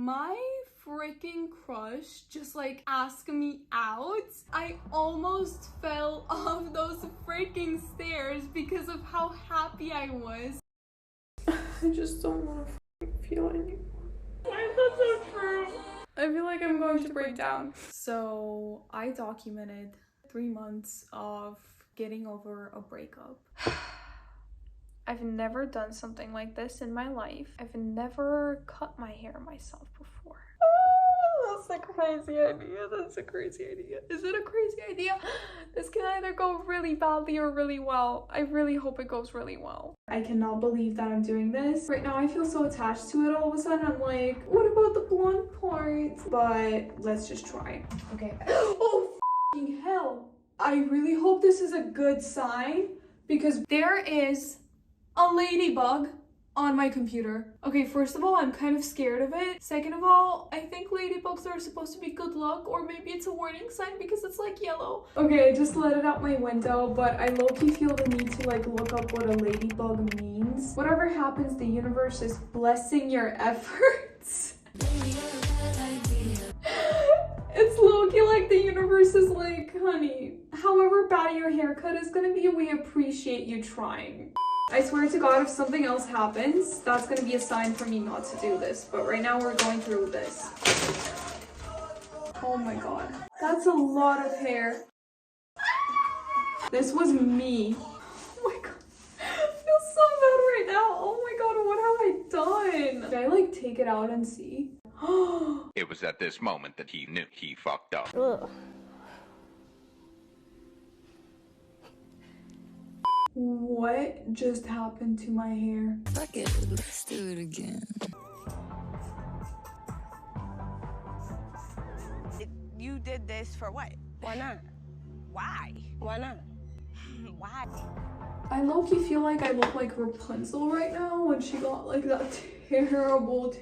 my freaking crush just like asked me out. I almost fell off those freaking stairs because of how happy I was. I just don't want to feel anymore. Why is that so true? I feel like I'm going to break down. So I documented 3 months of getting over a breakup. I've never done something like this in my life. I've never cut my hair myself before. Oh, that's a crazy idea. That's a crazy idea. Is it a crazy idea? This can either go really badly or really well. I really hope it goes really well. I cannot believe that I'm doing this. Right now I feel so attached to it. All of a sudden I'm like, what about the blonde part? But let's just try. Okay. Oh, f***ing hell. I really hope this is a good sign because there is a ladybug on my computer. Okay, first of all, I'm kind of scared of it. Second of all, I think ladybugs are supposed to be good luck, or maybe it's a warning sign because it's like yellow. Okay, I just let it out my window, but I low-key feel the need to like look up what a ladybug means. Whatever happens, the universe is blessing your efforts. It's low-key like the universe is like, honey, however bad your haircut is gonna be, we appreciate you trying. I swear to God, if something else happens, that's gonna be a sign for me not to do this. But right now we're going through this. Oh my God. That's a lot of hair. This was me. Oh my God. I feel so bad right now. Oh my God, what have I done? Should I like take it out and see? It was at this moment that he knew he fucked up. Ugh. What just happened to my hair? Fuck it, let's do it again. You did this for what? Why not? Why? Why not? Why? I low-key feel like I look like Rapunzel right now when she got like that terrible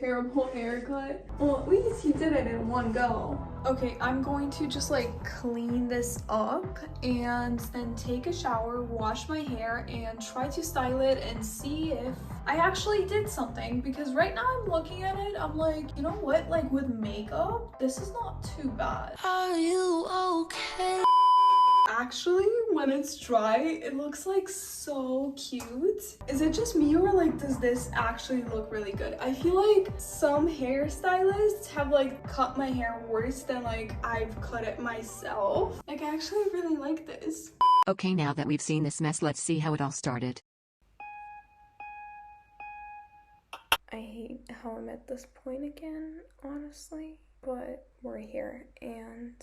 haircut. Well, at least you did it in one go. Okay, I'm going to just like clean this up and then take a shower, wash my hair, and try to style it and see if I actually did something, because right now I'm looking at it, I'm like, you know what, like with makeup, this is not too bad. Are you okay? Actually, when it's dry, it looks like so cute. Is it just me, or like does this actually look really good? I feel like some hairstylists have like cut my hair worse than like I've cut it myself. Like I actually really like this. Okay, now that we've seen this mess, let's see how it all started. I hate how I'm at this point again, honestly, but we're here and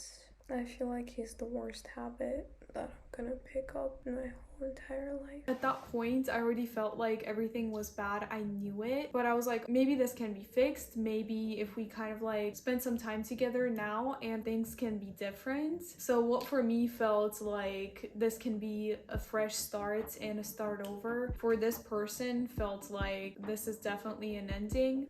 I feel like he's the worst habit that I'm gonna pick up in my whole entire life. At that point, I already felt like everything was bad. I knew it, but I was like, maybe this can be fixed. Maybe if we kind of like spend some time together now and things can be different. So what for me felt like this can be a fresh start and a start over, for this person felt like this is definitely an ending.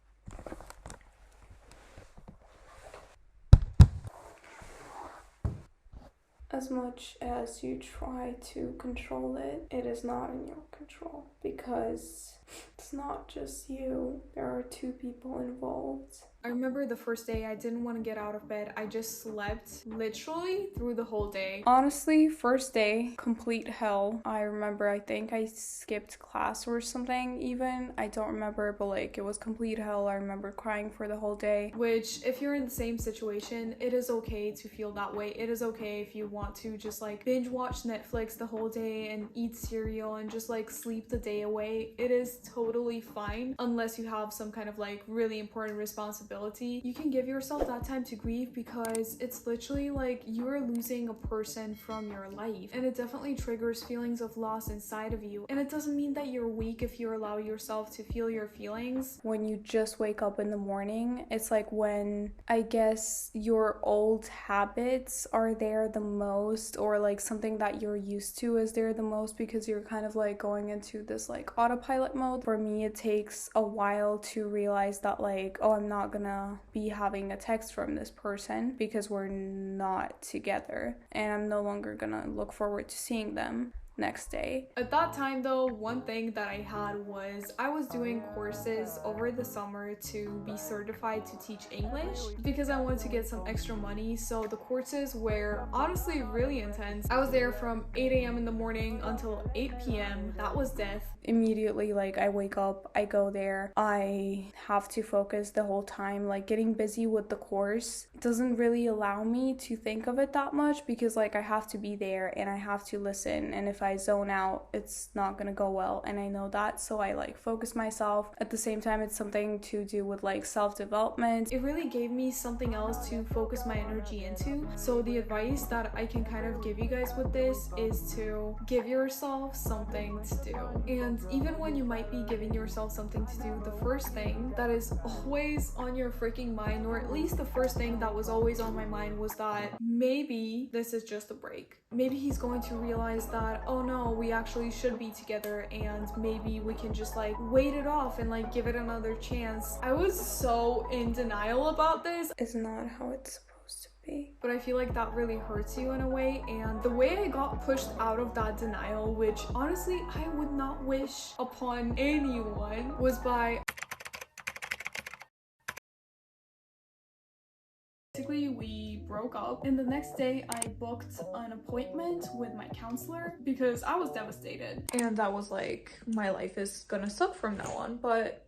As much as you try to control it, it is not in your control, because it's not just you. There are 2 people involved. I remember the first day I didn't want to get out of bed. I just slept literally through the whole day. Honestly, first day, complete hell. I remember, I think I skipped class or something even. I don't remember, but like it was complete hell. I remember crying for the whole day, which if you're in the same situation, it is okay to feel that way. It is okay if you want to just like binge watch Netflix the whole day and eat cereal and just like sleep the day away. It is totally fine, unless you have some kind of like really important responsibility. You can give yourself that time to grieve, because it's literally like you're losing a person from your life, and it definitely triggers feelings of loss inside of you. And it doesn't mean that you're weak if you allow yourself to feel your feelings. When you just wake up in the morning, it's like when I guess your old habits are there the most, or like something that you're used to is there the most, because you're kind of like going into this like autopilot mode. For me, it takes a while to realize that like, oh, I'm not gonna be having a text from this person because we're not together, and I'm no longer gonna look forward to seeing them. next day. At that time though, one thing that I had was I was doing courses over the summer to be certified to teach English because I wanted to get some extra money. So the courses were honestly really intense. I was there from 8 a.m. in the morning until 8 p.m. That was death. Immediately, like, I wake up, I go there, I have to focus the whole time. Like, getting busy with the course doesn't really allow me to think of it that much because, like, I have to be there and I have to listen, and if I zone out, it's not gonna go well, and I know that, so I like focus myself. At the same time, it's something to do with like self-development. It really gave me something else to focus my energy into. So the advice that I can kind of give you guys with this is to give yourself something to do. And even when you might be giving yourself something to do, the first thing that is always on your freaking mind, or at least the first thing that was always on my mind, was that maybe this is just a break. Maybe he's going to realize that, oh no, we actually should be together, and maybe we can just like wait it off and like give it another chance. I was so in denial about this. It's not how it's supposed to be. But I feel like that really hurts you in a way, and the way I got pushed out of that denial, which honestly I would not wish upon anyone, was by basically we broke up, and the next day I booked an appointment with my counselor because I was devastated, and I was like, my life is gonna suck from now on. But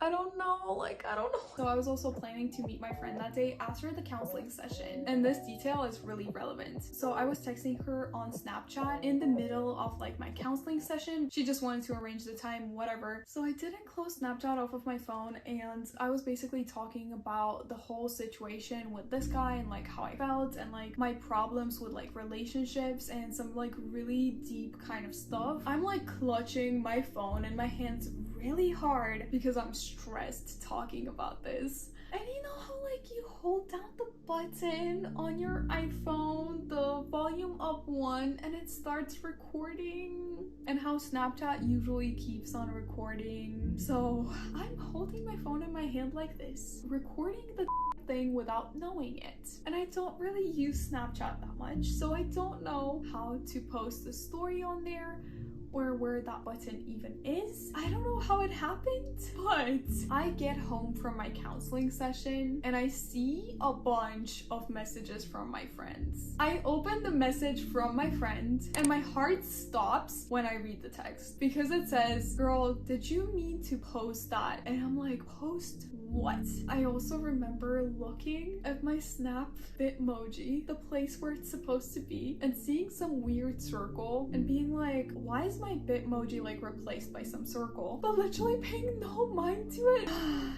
I don't know, like, I don't know. So I was also planning to meet my friend that day after the counseling session, and this detail is really relevant. So I was texting her on Snapchat in the middle of like my counseling session. She just wanted to arrange the time, whatever. So I didn't close Snapchat off of my phone, and I was basically talking about the whole situation with this guy and like how I felt and like my problems with like relationships and some like really deep kind of stuff. I'm like clutching my phone in my hands really hard because I'm stressed talking about this. And you know how like you hold down the button on your iPhone, the volume up one, and it starts recording, and how Snapchat usually keeps on recording. So I'm holding my phone in my hand like this, recording the thing without knowing it. And I don't really use Snapchat that much, so I don't know how to post a story on there or where that button even is. I don't know how it happened, but I get home from my counseling session and I see a bunch of messages from my friends. I open the message from my friend and my heart stops when I read the text because it says, "Girl, did you mean to post that?" And I'm like, post what? I also remember looking at my Snap Bitmoji, the place where it's supposed to be, and seeing some weird circle and being like, why is my Bitmoji like replaced by some circle? But literally paying no mind to it.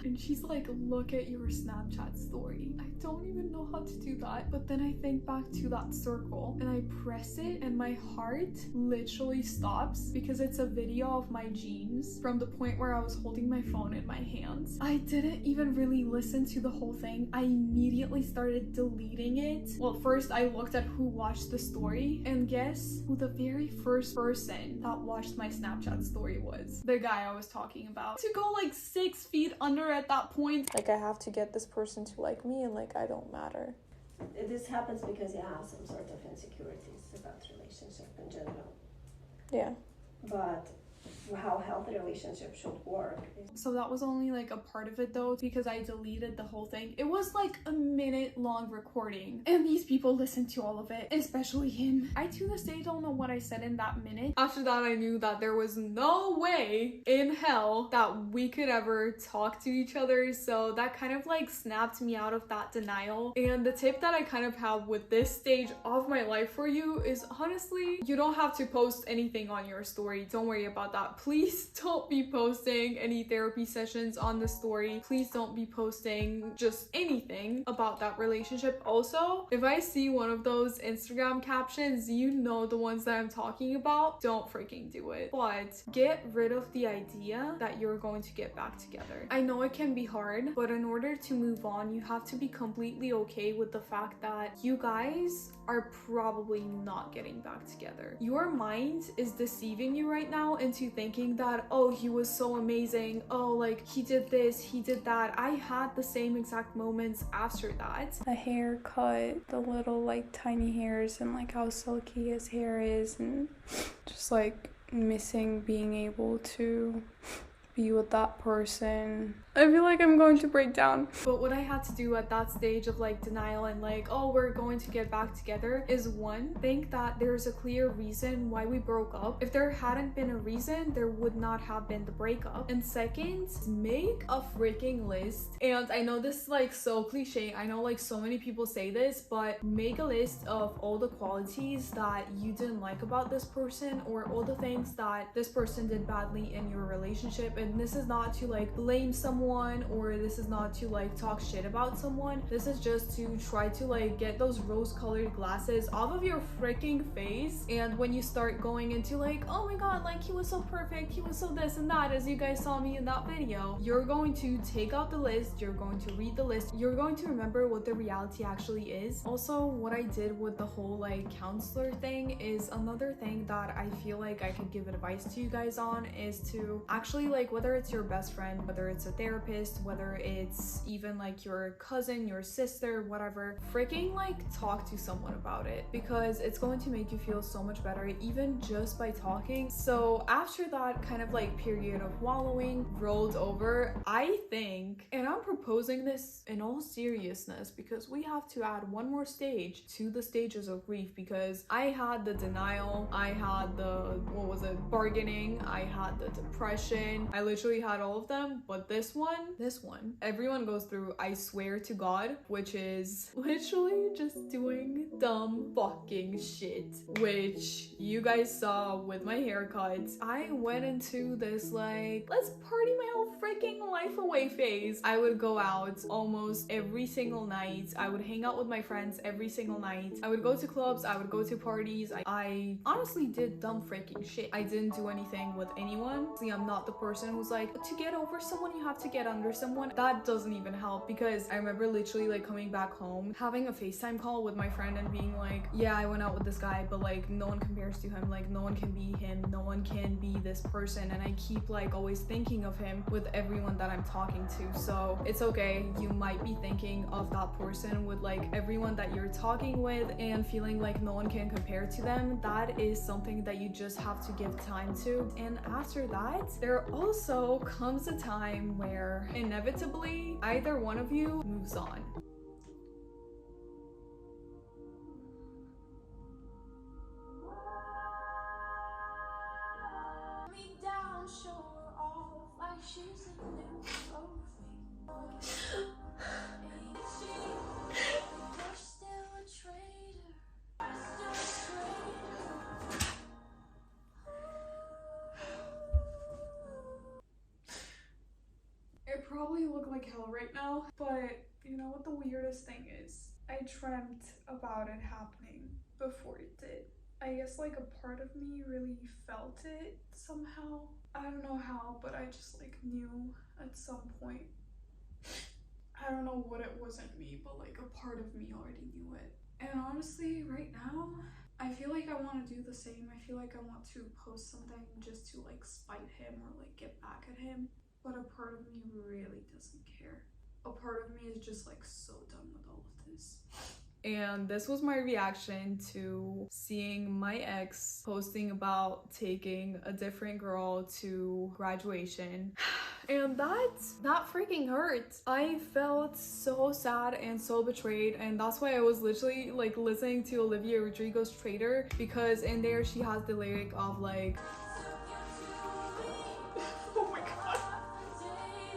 And she's like, look at your Snapchat story. I don't even know how to do that. But then I think back to that circle and I press it and my heart literally stops because it's a video of my jeans from the point where I was holding my phone in my hands. I didn't even really listen to the whole thing. I immediately started deleting it. Well, first I looked at who watched the story, and guess who the very first person that watched my Snapchat story was? The guy I was talking about. To go like 6 feet under at that point. Like, I have to get this person to like me, and like I don't matter. This happens because you have some sort of insecurities about relationship in general. Yeah. But how healthy relationship should work is... So that was only like a part of it though, because I deleted the whole thing. It was like a minute long recording, and these people listened to all of it, especially him. I to this day don't know what I said in that minute. After that, I knew that there was no way in hell that we could ever talk to each other. So that kind of like snapped me out of that denial. And the tip that I kind of have with this stage of my life for you is, honestly, you don't have to post anything on your story. Don't worry about that. Please don't be posting any therapy sessions on the story. Please don't be posting just anything about that relationship. Also, if I see one of those Instagram captions, you know the ones that I'm talking about, don't freaking do it. But get rid of the idea that you're going to get back together. I know it can be hard, but in order to move on, you have to be completely okay with the fact that you guys are probably not getting back together. Your mind is deceiving you right now into thinking thinking that, oh, he was so amazing, oh, like he did this, he did that. I had the same exact moments after that. A haircut, the little like tiny hairs, and like how silky his hair is, and just like missing being able to be with that person. I feel like I'm going to break down. But what I had to do at that stage of like denial and like, oh, we're going to get back together, is one, think that there's a clear reason why we broke up. If there hadn't been a reason, there would not have been the breakup. And second, make a freaking list. And I know this is like so cliche, I know like so many people say this, but make a list of all the qualities that you didn't like about this person, or all the things that this person did badly in your relationship. And this is not to like blame someone, or this is not to like talk shit about someone. This is just to try to like get those rose-colored glasses off of your freaking face. And when you start going into like, oh my god, like he was so perfect, he was so this and that, as you guys saw me in that video, you're going to take out the list, you're going to read the list, you're going to remember what the reality actually is. Also, what I did with the whole like counselor thing is another thing that I feel like I could give advice to you guys on, is to actually like, whether it's your best friend, whether it's a therapist, whether it's even like your cousin, your sister, whatever, freaking like talk to someone about it, because it's going to make you feel so much better even just by talking. So after that kind of like period of wallowing rolled over, I think, and I'm proposing this in all seriousness because we have to add one more stage to the stages of grief, because I had the denial, I had the, what was it, bargaining, I had the depression, I literally had all of them. But this one, everyone goes through, I swear to God, which is literally just doing dumb fucking shit, which you guys saw with my haircuts. I went into this like, let's party my whole freaking life away phase. I would go out almost every single night. I would hang out with my friends every single night. I would go to clubs, I would go to parties. I honestly did dumb freaking shit. I didn't do anything with anyone. See, I'm not the person who's like, to get over someone you have to get under someone. That doesn't even help, because I remember literally like coming back home, having a FaceTime call with my friend and being like, yeah, I went out with this guy, but like no one compares to him, like no one can be him, no one can be this person, and I keep like always thinking of him with everyone that I'm talking to. So it's okay, you might be thinking of that person with like everyone that you're talking with and feeling like no one can compare to them. That is something that you just have to give time to. And after that, there also comes a time where inevitably either one of you moves on. It probably look like hell right now, but you know what the weirdest thing is? I dreamt about it happening before it did. I guess like a part of me really felt it somehow. I don't know how, but I just like knew at some point. I don't know what it was in me, but like a part of me already knew it. And honestly, right now, I feel like I want to do the same. I feel like I want to post something just to like spite him or like get back at him. But a part of me really doesn't care. A part of me is just like so done with all of this. And this was my reaction to seeing my ex posting about taking a different girl to graduation. And that freaking hurt. I felt so sad and so betrayed, and that's why I was literally like listening to Olivia Rodrigo's Traitor, because in there she has the lyric of like, oh my god,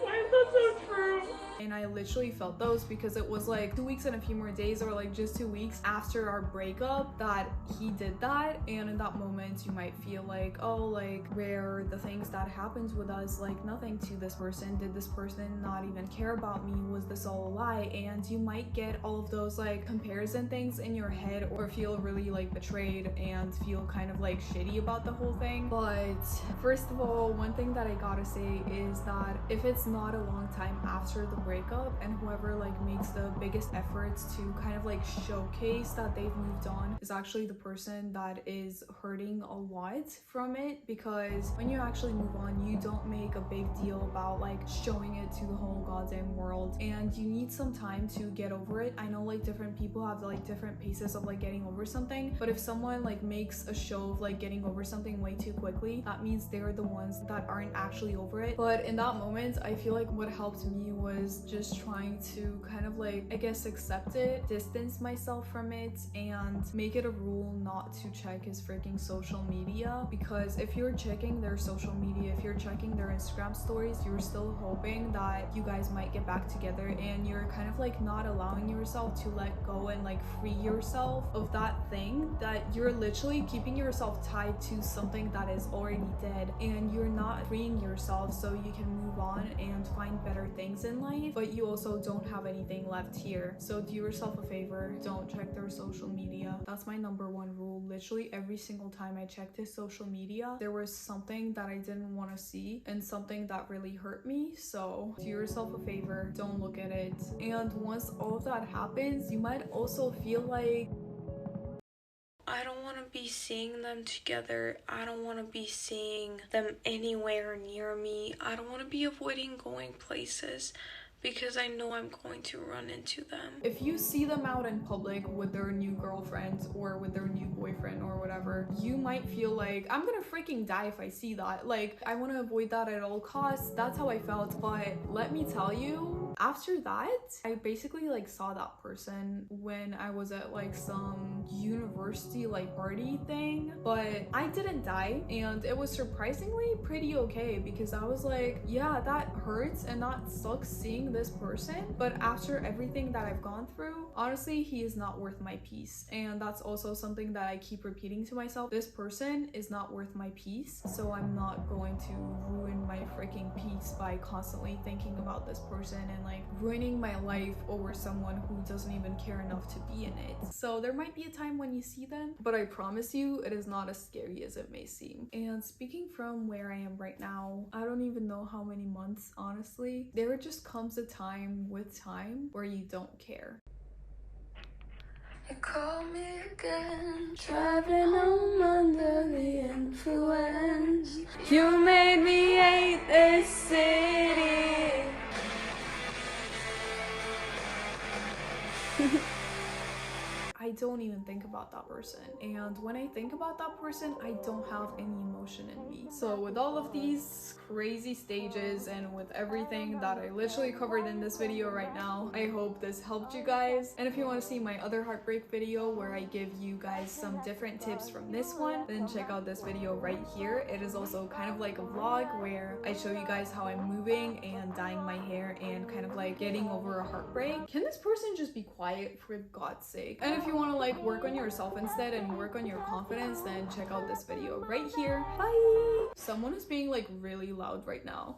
why is that so true? And I literally felt those, because it was like 2 weeks and a few more days, or like just 2 weeks after our breakup, that he did that. And in that moment you might feel like, oh, like where the things that happened with us, like nothing to this person, did this person not even care about me, was this all a lie? And you might get all of those like comparison things in your head, or feel really like betrayed and feel kind of like shitty about the whole thing. But first of all, one thing that I gotta say is that if it's not a long time after the breakup, and whoever like makes the biggest efforts to kind of like showcase that they've moved on is actually the person that is hurting a lot from it, because when you actually move on, you don't make a big deal about like showing it to the whole goddamn world, and you need some time to get over it. I know like different people have like different paces of like getting over something, but if someone like makes a show of like getting over something way too quickly, that means they're the ones that aren't actually over it. But in that moment, I feel like what helped me was just trying to kind of like, I guess, accept it, distance myself from it, and make it a rule not to check his freaking social media, because if you're checking their social media, if you're checking their Instagram stories, you're still hoping that you guys might get back together, and you're kind of like not allowing yourself to let go and like free yourself of that thing, that you're literally keeping yourself tied to something that is already dead, and you're not freeing yourself so you can move on and find better things in life, but you also don't have anything left here. So do yourself a favor, don't check their social media. That's my number one rule. Literally every single time I checked his social media, there was something that I didn't want to see and something that really hurt me. So do yourself a favor, don't look at it. And once all of that happens, you might also feel like, I don't want to be seeing them together. I don't want to be seeing them anywhere near me. I don't want to be avoiding going places because I know I'm going to run into them. If you see them out in public with their new girlfriend or with their new boyfriend or whatever, you might feel like, I'm gonna freaking die if I see that. Like, I want to avoid that at all costs. That's how I felt. But let me tell you, after that, I basically like saw that person when I was at like some university like party thing, but I didn't die, and it was surprisingly pretty okay, because I was like, yeah, that hurts and that sucks seeing this person, but after everything that I've gone through, honestly, he is not worth my peace. And that's also something that I keep repeating to myself. This person is not worth my peace, so I'm not going to ruin my freaking peace by constantly thinking about this person and like ruining my life over someone who doesn't even care enough to be in it. So there might be a time when you see them, but I promise you it is not as scary as it may seem. And speaking from where I am right now, I don't even know how many months, honestly, there just comes a time with time where you don't care. You call me again, driving home under the influence. You made me hate this city. I don't even think about that person, and when I think about that person, I don't have any emotion in me. So with all of these crazy stages and with everything that I literally covered in this video right now, I hope this helped you guys. And if you want to see my other heartbreak video where I give you guys some different tips from this one, then check out this video right here. It is also kind of like a vlog where I show you guys how I'm moving and dyeing my hair and kind of like getting over a heartbreak. Can this person just be quiet, for God's sake? And if you want to like work on yourself instead and work on your confidence, then check out this video right here. Bye! Someone is being like really loud right now.